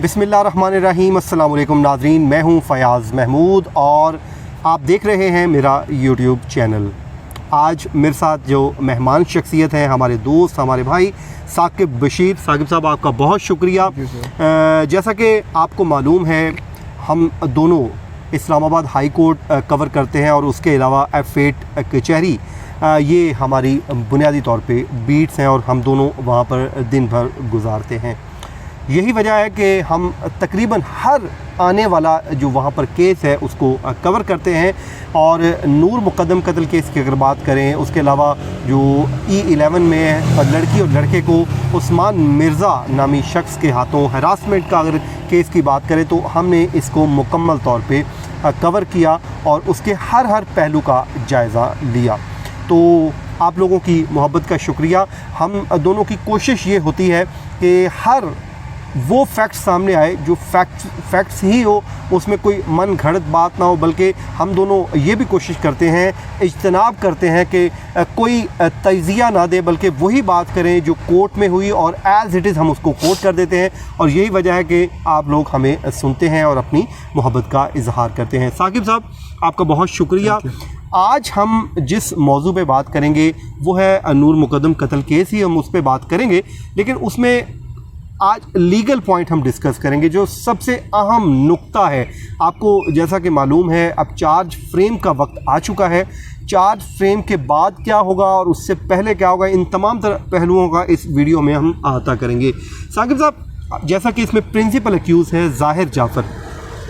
बिस्मिल्लाहिर्रहमानिर्रहीम। अस्सलाम वालेकुम नाज़रीन, मैं हूं फ़याज़ महमूद और आप देख रहे हैं मेरा यूट्यूब चैनल। आज मेरे साथ जो मेहमान शख्सियत हैं, हमारे दोस्त, हमारे भाई साकिब बशीर। साकिब साहब, आपका बहुत शुक्रिया। जैसा कि आपको मालूम है, हम दोनों इस्लामाबाद हाई कोर्ट कवर करते हैं और उसके अलावा F8 कचहरी, ये हमारी बुनियादी तौर पे बीट्स हैं और हम दोनों वहाँ पर दिन भर गुजारते हैं। यही वजह है कि हम तकरीबन हर आने वाला जो वहाँ पर केस है उसको कवर करते हैं। और नूर मुक़द्दम कत्ल केस की अगर बात करें, उसके अलावा जो E11 में लड़की और लड़के को उस्मान मिर्ज़ा नामी शख्स के हाथों हरासमेंट का अगर केस की बात करें तो हमने इसको मुकम्मल तौर पे कवर किया और उसके हर पहलू का जायज़ा लिया। तो आप लोगों की मोहब्बत का शुक्रिया। हम दोनों की कोशिश ये होती है कि हर वो फैक्ट्स सामने आए जो फैक्ट्स ही हो, उसमें कोई मन घड़त बात ना हो, बल्कि हम दोनों ये भी कोशिश करते हैं, इज्तनाब करते हैं कि कोई तजिया ना दे, बल्कि वही बात करें जो कोर्ट में हुई और एज़ इट इज़ हम उसको कोट कर देते हैं। और यही वजह है कि आप लोग हमें सुनते हैं और अपनी मोहब्बत का इजहार करते हैं। साकिब साहब, आपका बहुत शुक्रिया। आज हम जिस मौजू पे बात करेंगे वो है नूर मुक़द्दम कत्ल केस ही हम उस पर बात करेंगे, लेकिन उसमें आज लीगल पॉइंट हम डिस्कस करेंगे जो सबसे अहम नुक्ता है। आपको जैसा कि मालूम है, अब चार्ज फ्रेम का वक्त आ चुका है। चार्ज फ्रेम के बाद क्या होगा और उससे पहले क्या होगा, इन तमाम पहलुओं का इस वीडियो में हम अहाता करेंगे। साकिब साहब, जैसा कि इसमें प्रिंसिपल एक्यूज़ है ज़ाहिर जाफ़र,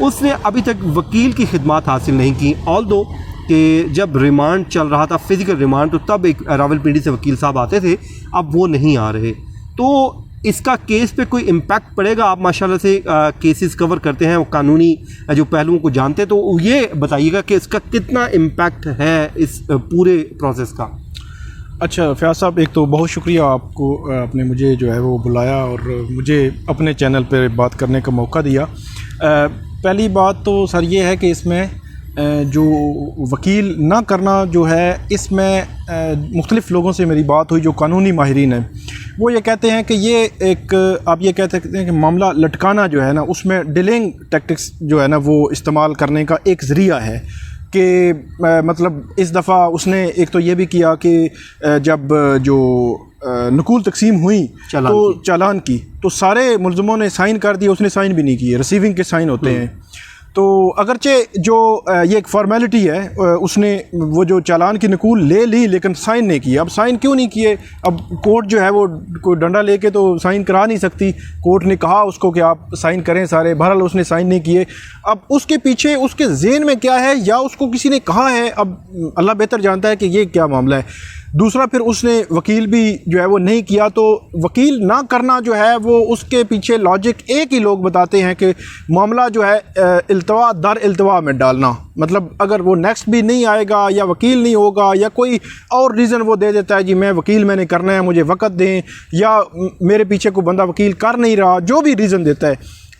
उसने अभी तक वकील की खिदमत हासिल नहीं की। ऑल्दो कि जब रिमांड चल रहा था, फ़िज़िकल रिमांड, तो तब एक रावलपिंडी से वकील साहब आते थे, अब वो नहीं आ रहे। तो इसका केस पे कोई इम्पैक्ट पड़ेगा? आप माशाल्लाह से केसेस कवर करते हैं, वो कानूनी जो पहलुओं को जानते हैं, तो ये बताइएगा कि इसका कितना इम्पैक्ट है इस पूरे प्रोसेस का। अच्छा फ़याज़ साहब, एक तो बहुत शुक्रिया आपको, आपने मुझे जो है वो बुलाया और मुझे अपने चैनल पर बात करने का मौका दिया। पहली बात तो सर ये है कि इसमें जो वकील ना करना जो है, इसमें मुख्तलिफ़ लोगों से मेरी बात हुई जो कानूनी माहिरीन हैं। वो ये कहते हैं कि ये एक, आप ये कह सकते हैं कि मामला लटकाना जो है ना, उसमें डिलेइंग टैक्टिक्स जो है ना वो इस्तेमाल करने का एक ज़रिया है। कि मतलब इस दफ़ा उसने एक तो ये भी किया कि जब जो नकूल तकसीम हुई तो चालान की, तो सारे मुल्ज़िमों ने साइन कर दिए, उसने साइन भी नहीं किए। रिसीविंग के साइन होते हैं, तो अगरचे जो ये एक फॉर्मेलिटी है, उसने वो जो चालान की नकूल ले ली लेकिन साइन नहीं किए। अब साइन क्यों नहीं किए? अब कोर्ट जो है वो कोई डंडा लेके तो साइन करा नहीं सकती। कोर्ट ने कहा उसको कि आप साइन करें सारे, बहरहाल उसने साइन नहीं किए। अब उसके पीछे उसके ज़हन में क्या है, या उसको किसी ने कहा है, अब अल्लाह बेहतर जानता है कि ये क्या मामला है। दूसरा, फिर उसने वकील भी जो है वो नहीं किया। तो वकील ना करना जो है वो उसके पीछे लॉजिक एक ही लोग बताते हैं कि मामला जो है इल्तवा दर इल्तवा में डालना। मतलब अगर वो नेक्स्ट भी नहीं आएगा या वकील नहीं होगा या कोई और रीज़न वो दे देता है, जी मैं वकील मैंने करना है, मुझे वक़्त दें, या मेरे पीछे कोई बंदा वकील कर नहीं रहा, जो भी रीज़न देता है,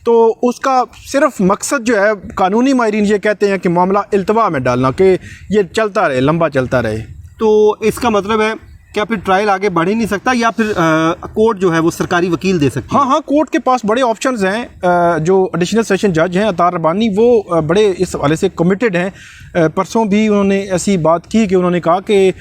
तो उसका सिर्फ मकसद जो है, कानूनी माहिरीन ये कहते हैं कि मामला इल्तवा में डालना, कि ये चलता रहे, लंबा चलता रहे। तो इसका मतलब है क्या फिर ट्रायल आगे बढ़ ही नहीं सकता, या फिर कोर्ट जो है वो सरकारी वकील दे सकती है? हाँ, कोर्ट के पास बड़े ऑप्शंस हैं। जो एडिशनल सेशन जज हैं अतार रबानी, वो बड़े इस हवाले से कमिटेड हैं। परसों भी उन्होंने ऐसी बात की कि उन्होंने कहा कि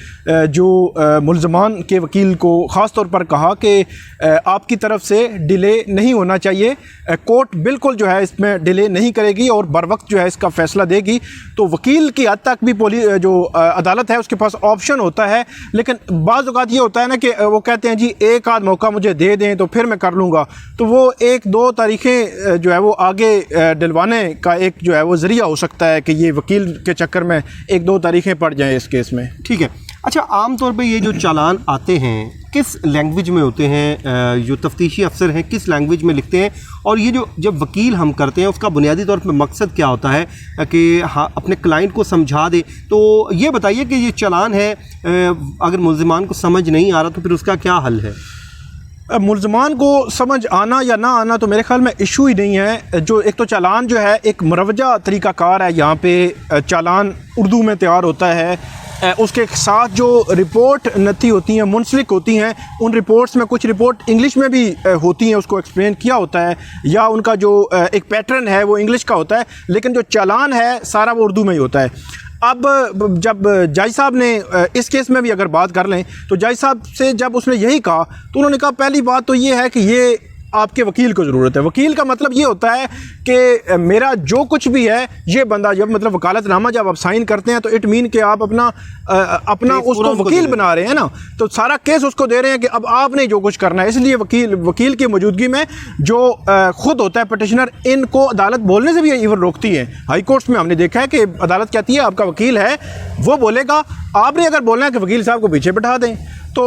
जो मुल्ज़मान के वकील को ख़ास तौर पर कहा कि आपकी तरफ से डिले नहीं होना चाहिए, कोर्ट बिल्कुल जो है इसमें डिले नहीं करेगी और बर वक्त जो है इसका फ़ैसला देगी। तो वकील की हद तक भी जो अदालत है उसके पास ऑप्शन होता है। लेकिन बाज़ औक़ात ये होता है ना कि वो कहते हैं जी एक आध मौका मुझे दे दें तो फिर मैं कर लूँगा, तो वो एक दो तारीखें जो है वो आगे दिलवाने का एक जो है वो ज़रिया हो सकता है कि ये वकील के चक्कर में एक दो तारीखें पड़ जाएं इस केस में। ठीक है। अच्छा, आम तौर पे ये जो चालान आते हैं किस लैंग्वेज में होते हैं? जो तफ्तीशी अफसर हैं किस लैंग्वेज में लिखते हैं? और ये जो जब वकील हम करते हैं उसका बुनियादी तौर पे मकसद क्या होता है कि हाँ अपने क्लाइंट को समझा दे? तो ये बताइए कि ये चालान है, अगर मुल्ज़िमान को समझ नहीं आ रहा तो फिर उसका क्या हल है? मुल्ज़मान को समझ आना या ना आना तो मेरे ख्याल में इशू ही नहीं है। जो एक तो चालान जो है एक मुरवजा तरीक़ाकार है, यहाँ पे चालान उर्दू में तैयार होता है, उसके साथ जो रिपोर्ट नती होती हैं, मुंसलिक होती हैं, उन रिपोर्ट्स में कुछ रिपोर्ट इंग्लिश में भी होती हैं, उसको एक्सप्लेन किया होता है, या उनका जो एक पैटर्न है वो इंग्लिश का होता है, लेकिन जो चालान है सारा वो उर्दू में ही होता है। अब जब जज साहब ने इस केस में भी अगर बात कर लें तो जज साहब से जब उसने यही कहा तो उन्होंने कहा पहली बात तो ये है कि ये आपके वकील को ज़रूरत है। वकील का मतलब ये होता है कि मेरा जो कुछ भी है ये बंदा, जब मतलब वकालतनामा जब आप साइन करते हैं तो इट मीन कि आप अपना उसको वकील बना रहे हैं ना, तो सारा केस उसको दे रहे हैं कि अब आपने जो कुछ करना है। इसलिए वकील की मौजूदगी में जो खुद होता है पटिशनर, इनको अदालत बोलने से भी इवन रोकती है। हाई कोर्ट्स में हमने देखा है कि अदालत कहती है आपका वकील है, वो बोलेगा, आपने अगर बोलना है कि वकील साहब को पीछे बैठा दें। तो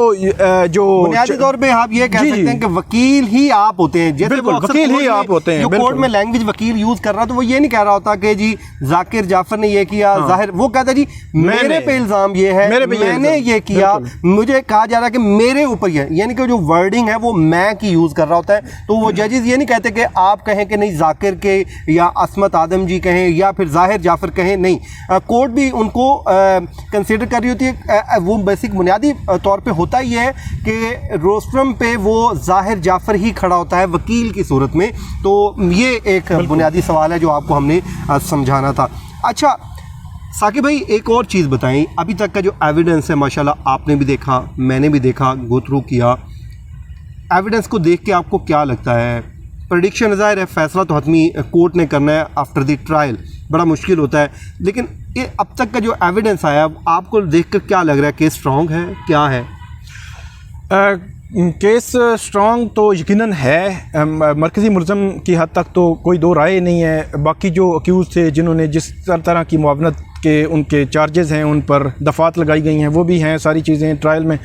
जो बुनियादी तौर पे आप ये कह सकते हैं कि वकील ही आप होते हैं, जैसे बिल्कुल वकील ही आप होते हैं। जो कोर्ट में लैंग्वेज वकील यूज कर रहा तो वो ये नहीं कह रहा होता कि जी जाकिर जाफर ने ये किया, जाहिर वो कहता है जी मेरे पे इल्जाम ये है, मैंने ये किया, मुझे कहा जा रहा है कि मेरे ऊपर ये, यानी कि जो वर्डिंग है वो मैं की यूज कर रहा होता है। तो वो जजेस ये नहीं कहते कि आप कहें कि नहीं जाकिर के या असमत आदम जी कहें या फिर जाहिर जाफर कहें, नहीं, कोर्ट भी उनको कंसिडर कर रही होती है। वो बेसिक बुनियादी तौर पर होता ही है कि रोस्ट्रम पे वो जाहिर जाफर ही खड़ा होता है वकील की सूरत में। तो ये एक बुनियादी सवाल है जो आपको हमने समझाना था। अच्छा साकिब भाई, एक और चीज़ बताएं, अभी तक का जो एविडेंस है माशाल्लाह आपने भी देखा, मैंने भी देखा, गो थ्रू किया, एविडेंस को देख के आपको क्या लगता है? प्रेडिक्शन ज़ाहिर है फैसला तो हतमी कोर्ट ने करना है, आफ्टर द ट्रायल बड़ा मुश्किल होता है, लेकिन ये अब तक का जो एविडेंस आया आपको देख कर क्या लग रहा है? केस स्ट्रॉन्ग है, क्या है? केस स्ट्रॉन्ग तो यकीनन है, मरकज़ी मुलज़म की हद तक तो कोई दो राय नहीं है। बाकी जो अक्यूज़ थे जिन्होंने जिस तरह की मुआवनत के उनके चार्जेस हैं उन पर दफ़ात लगाई गई हैं, वो भी हैं, सारी चीज़ें ट्रायल में।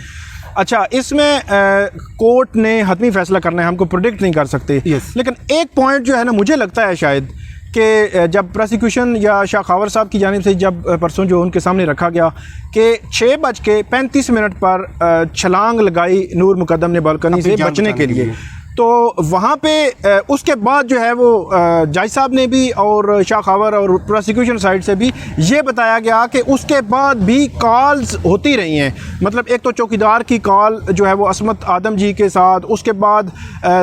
अच्छा, इसमें कोर्ट ने हतमी फ़ैसला करना है, हमको प्रेडिक्ट नहीं कर सकते। लेकिन एक पॉइंट जो है ना, मुझे लगता है शायद कि जब प्रोसिक्यूशन या शाह खावर साहब की जानिब से जब परसों जो उनके सामने रखा गया कि 6:35 पर छलांग लगाई नूर मुकद्दम ने बालकनी से बचने के लिए, तो वहाँ पे उसके बाद जो है वो जज साहब ने भी और शाह खावर और प्रोसिक्यूशन साइड से भी ये बताया गया कि उसके बाद भी कॉल्स होती रही हैं। मतलब एक तो चौकीदार की कॉल जो है वो असमत आदम जी के साथ, उसके बाद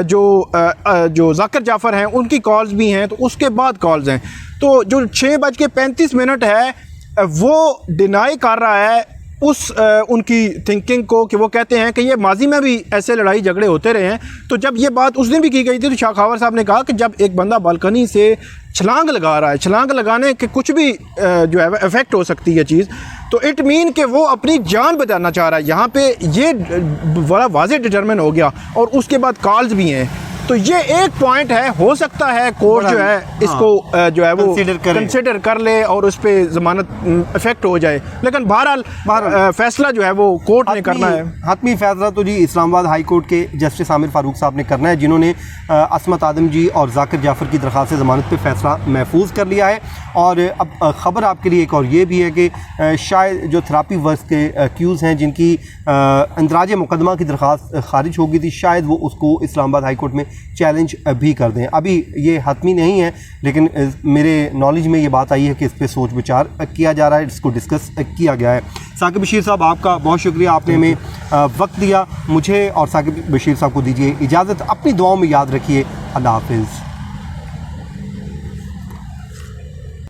जो जाकिर जाफर हैं उनकी कॉल्स भी हैं, तो उसके बाद कॉल्स हैं। तो जो 6:35 है वो डिनाई कर रहा है उस उनकी थिंकिंग को, कि वो कहते हैं कि ये माजी में भी ऐसे लड़ाई झगड़े होते रहे हैं। तो जब ये बात उस दिन भी की गई थी तो शाह खावर साहब ने कहा कि जब एक बंदा बालकनी से छलांग लगा रहा है, छलांग लगाने के कुछ भी जो है इफ़ेक्ट हो सकती है चीज़, तो इट मीन कि वो अपनी जान बचाना चाह रहा है। यहाँ पे ये बड़ा वाज़ेह डिटरमिन हो गया। और उसके बाद कॉल्स भी हैं, तो ये एक पॉइंट है, हो सकता है कोर्ट जो है इसको जो है वो कंसिडर कर ले और उस पर ज़मानत इफेक्ट हो जाए। लेकिन बहरहाल फैसला जो है वो कोर्ट ने करना है। हतमी फैसला तो जी इस्लामाबाद हाई कोर्ट के जस्टिस आमिर फारूक साहब ने करना है, जिन्होंने असमत आदम जी और जाकिर जाफर की दरख्वास्त ज़मानत पे फैसला महफूज कर लिया है। और अब ख़बर आपके लिए एक और ये भी है कि शायद जो थेरापी वर्क के एक्यूज़ हैं जिनकी इंदराज मुकदमा की दरख्वास्त खारिज हो गई थी, शायद वो उसको इस्लामाबाद हाई कोर्ट में चैलेंज भी कर दें। अभी ये हतमी नहीं है, लेकिन मेरे नॉलेज में ये बात आई है कि इस पर सोच विचार किया जा रहा है, इसको डिस्कस किया गया है। साकिब बशीर साहब, आपका बहुत शुक्रिया, आपने हमें वक्त दिया। मुझे और साकिब बशीर साहब को दीजिए इजाज़त। अपनी दुआओं में याद रखिए। अल्लाह हाफ़िज़।